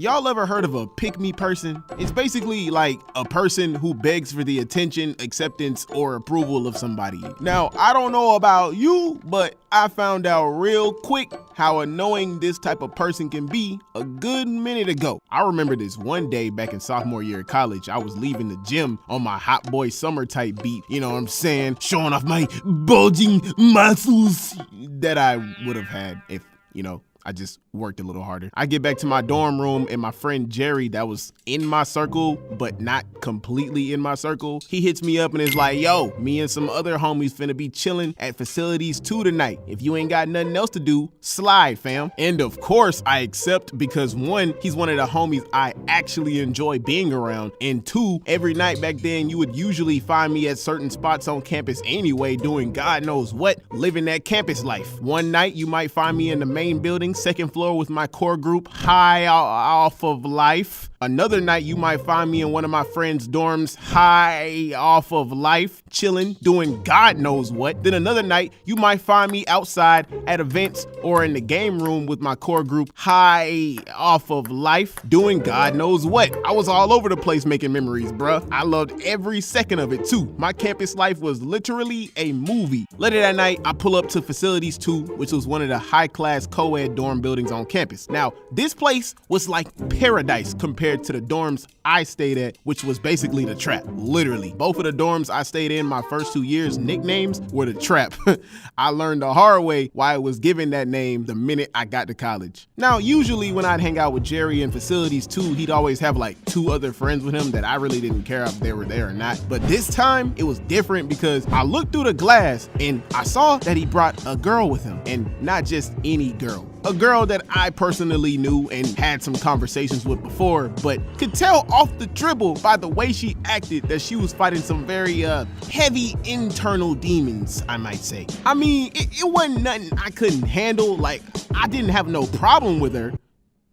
Y'all ever heard of a pick-me person? It's basically like a person who begs for the attention, acceptance, or approval of somebody. Now, I don't know about you, but I found out real quick how annoying this type of person can be a good minute ago. I remember this one day back in sophomore year of college. I was leaving the gym on my hot boy summer type beat, you know what I'm saying? Showing off my bulging muscles that I would have had if, I just worked a little harder. I get back to my dorm room and my friend Jerry, that was in my circle, but not completely in my circle, he hits me up and is like, yo, me and some other homies finna be chilling at Facilities 2 tonight. If you ain't got nothing else to do, slide, fam. And of course, I accept because one, he's one of the homies I actually enjoy being around, and two, every night back then, you would usually find me at certain spots on campus anyway, doing God knows what, living that campus life. One night, you might find me in the main building, second floor with my core group, high off of life. Another night, you might find me in one of my friends' dorms, high off of life, chilling, doing God knows what. Then another night, you might find me outside at events or in the game room with my core group, high off of life, doing God knows what. I was all over the place making memories, bruh. I loved every second of it too. My campus life was literally a movie. Later that night, I pull up to Facilities 2, which was one of the high-class co-ed dorm buildings on campus. Now, this place was like paradise compared to the dorms I stayed at, which was basically the trap, literally. Both of the dorms I stayed in my first 2 years, nicknames were the trap. I learned the hard way why it was given that name the minute I got to college. Now, usually when I'd hang out with Jerry in Facilities 2, he'd always have like 2 other friends with him that I really didn't care if they were there or not. But this time it was different because I looked through the glass and I saw that he brought a girl with him, and not just any girl. A girl that I personally knew and had some conversations with before, but could tell off the dribble by the way she acted that she was fighting some very heavy internal demons, I might say. I mean, it wasn't nothing I couldn't handle. Like, I didn't have no problem with her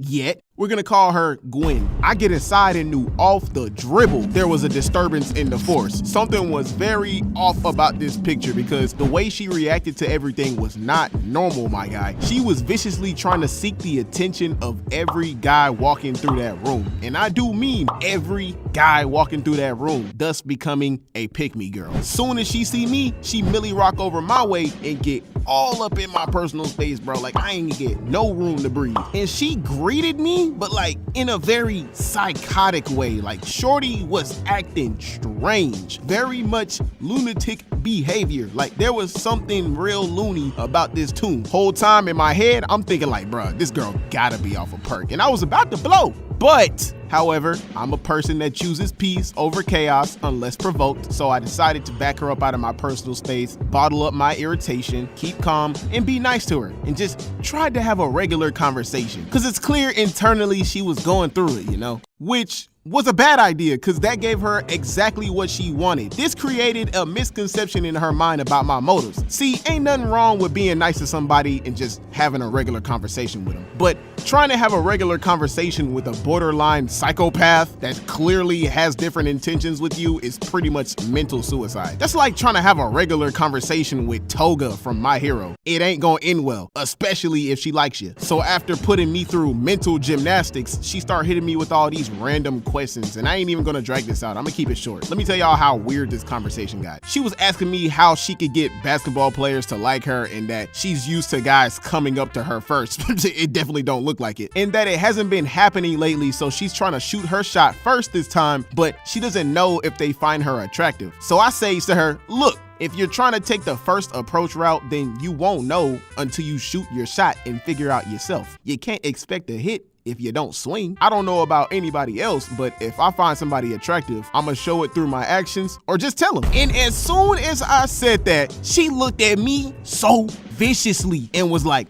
yet. We're gonna call her Gwen. I get inside and knew off the dribble there was a disturbance in the force. Something was very off about this picture because the way she reacted to everything was not normal, my guy. She was viciously trying to seek the attention of every guy walking through that room. And I do mean every guy walking through that room, thus becoming a pick-me girl. Soon as she see me, she Millie rock over my way and get all up in my personal space, bro. Like, I ain't get no room to breathe. And she greeted me, but like in a very psychotic way. Like, shorty was acting strange, very much lunatic behavior. Like, there was something real loony about this tune. Whole time in my head, I'm thinking like, bruh, this girl gotta be off a perk. And I was about to blow. But, however, I'm a person that chooses peace over chaos unless provoked, so I decided to back her up out of my personal space, bottle up my irritation, keep calm, and be nice to her, and just tried to have a regular conversation. Because it's clear internally she was going through it, which was a bad idea because that gave her exactly what she wanted. This created a misconception in her mind about my motives. See, ain't nothing wrong with being nice to somebody and just having a regular conversation with them. But trying to have a regular conversation with a borderline psychopath that clearly has different intentions with you is pretty much mental suicide. That's like trying to have a regular conversation with Toga from My Hero. It ain't gonna end well, especially if she likes you. So after putting me through mental gymnastics, she started hitting me with all these random questions, and I ain't even gonna drag this out. I'm gonna keep it short. Let me tell y'all how weird this conversation got. She was asking me how she could get basketball players to like her and that she's used to guys coming up to her first. It definitely don't look like it. And that it hasn't been happening lately, so she's trying to shoot her shot first this time, but she doesn't know if they find her attractive. So I say to her, look, if you're trying to take the first approach route, then you won't know until you shoot your shot and figure out yourself. You can't expect a hit if you don't swing. I don't know about anybody else, but if I find somebody attractive, I'ma show it through my actions or just tell them. And as soon as I said that, she looked at me so viciously and was like,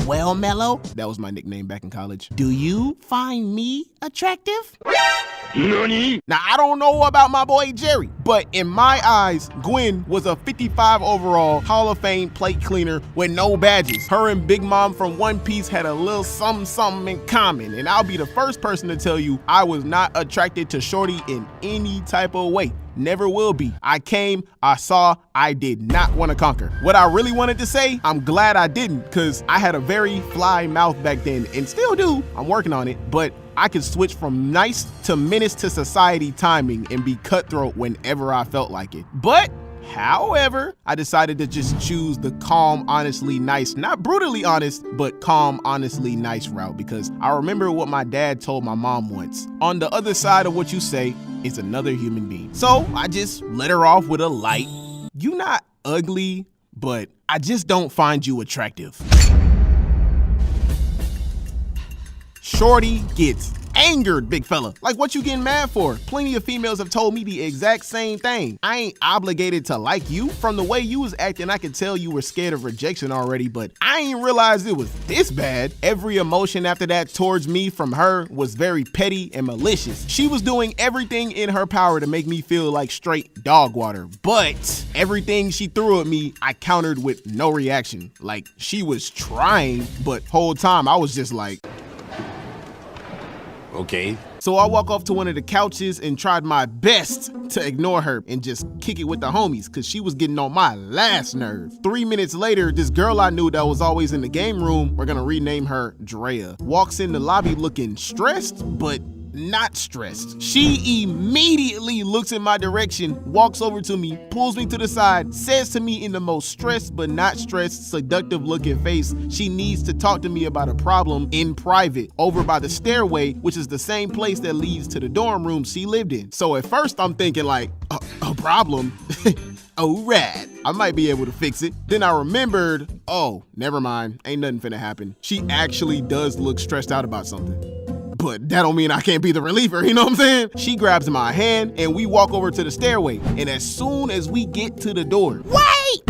well, Mello, that was my nickname back in college, do you find me attractive? Nani? Now, I don't know about my boy Jerry, but in my eyes, Gwen was a 55 overall Hall of Fame plate cleaner with no badges. Her and Big Mom from One Piece had a little something in common, and I'll be the first person to tell you I was not attracted to shorty in any type of way. never will be. I came, I saw, I did not want to conquer. What I really wanted to say, I'm glad I didn't, because I had a very fly mouth back then, and still do. I'm working on it, but I could switch from nice to menace to society timing and be cutthroat whenever I felt like it. But however, I decided to just choose the calm, honestly nice, not brutally honest, but calm, honestly nice route, because I remember what my dad told my mom once. On the other side of what you say is another human being. So I just let her off with a light. You not ugly, but I just don't find you attractive. Shorty gets angered, big fella. Like, what you getting mad for? Plenty of females have told me the exact same thing. I ain't obligated to like you. From the way you was acting, I could tell you were scared of rejection already, but I ain't realized it was this bad. Every emotion after that towards me from her was very petty and malicious. She was doing everything in her power to make me feel like straight dog water, but everything she threw at me, I countered with no reaction. Like, she was trying, but whole time I was just like, okay. So I walk off to one of the couches and tried my best to ignore her and just kick it with the homies, because she was getting on my last nerve. 3 minutes later, this girl I knew that was always in the game room, we're gonna rename her Drea, walks in the lobby looking stressed, but not stressed. She immediately looks in my direction, walks over to me, pulls me to the side, says to me in the most stressed but not stressed, seductive looking face, she needs to talk to me about a problem in private over by the stairway, which is the same place that leads to the dorm room she lived in. So at first I'm thinking like, a problem? Oh, rad. I might be able to fix it. Then I remembered, oh, never mind. Ain't nothing finna happen. She actually does look stressed out about something. But that don't mean I can't be the reliever, you know what I'm saying? She grabs my hand and we walk over to the stairway. And as soon as we get to the door, wait!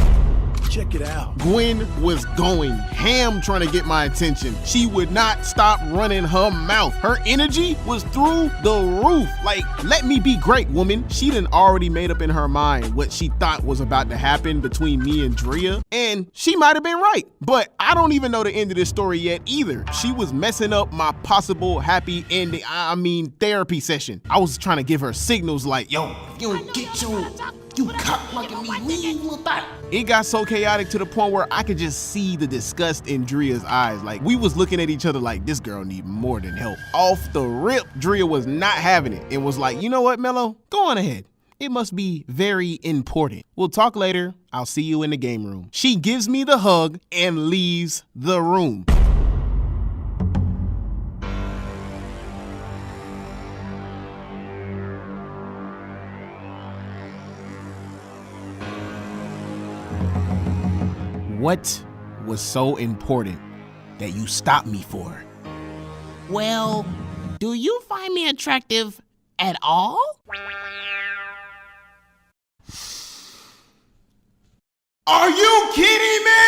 Check it out. Gwen was going ham trying to get my attention. She would not stop running her mouth. Her energy was through the roof. Like, let me be great, woman. She done already made up in her mind what she thought was about to happen between me and Drea. And she might have been right. But I don't even know the end of this story yet either. She was messing up my possible happy ending, therapy session. I was trying to give her signals like, yo, if you don't get your... You cock like me, leave little thot. It got so chaotic to the point where I could just see the disgust in Drea's eyes. Like, we was looking at each other like, this girl need more than help. Off the rip, Drea was not having it and was like, you know what, Mello? Go on ahead. It must be very important. We'll talk later. I'll see you in the game room. She gives me the hug and leaves the room. What was so important that you stopped me for? Well, do you find me attractive at all? Are you kidding me?